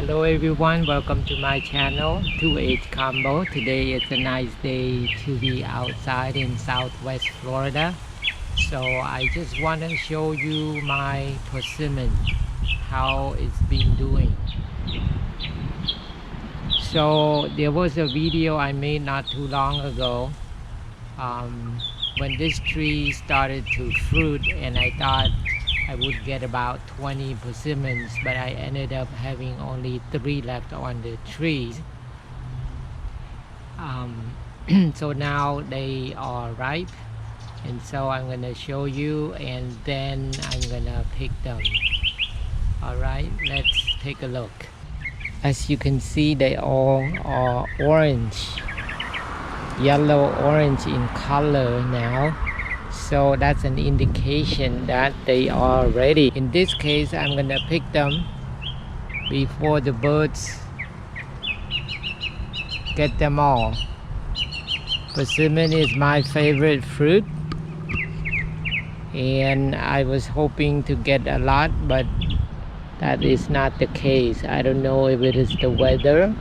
Hello everyone, welcome to my channel 2H Combo. Today it's a nice day to be outside in Southwest Florida. So I just want to show you my persimmon, how it's been doing. So there was a video I made not too long ago when this tree started to fruit, and I thought I would get about 20 persimmons, but I ended up having only 3 left on the trees. So now they are ripe, and so I'm gonna show you, and then I'm gonna pick them. Alright, let's take a look. As you can see, they all are orange, yellow orange in color now. So that's an indication that they are ready. In this case, I'm gonna pick them before the birds get them all. Persimmon is my favorite fruit, and I was hoping to get a lot, but that is not the case. I don't know if it is the weather.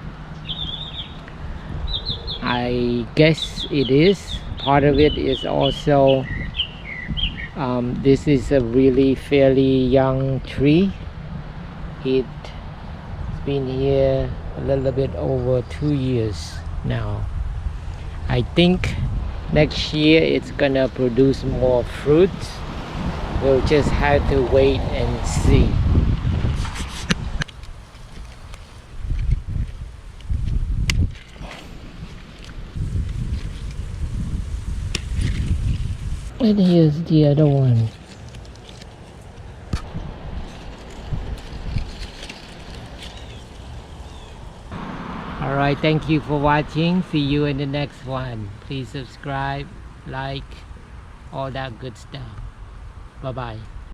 I guess it is. Part of it is also this is a really fairly young tree. It's been here a little bit over 2 years now. I think next year it's gonna produce more fruit. We'll just have to wait and see. And here's the other one. Alright, thank you for watching. See you in the next one. Please subscribe, like, all that good stuff. Bye bye.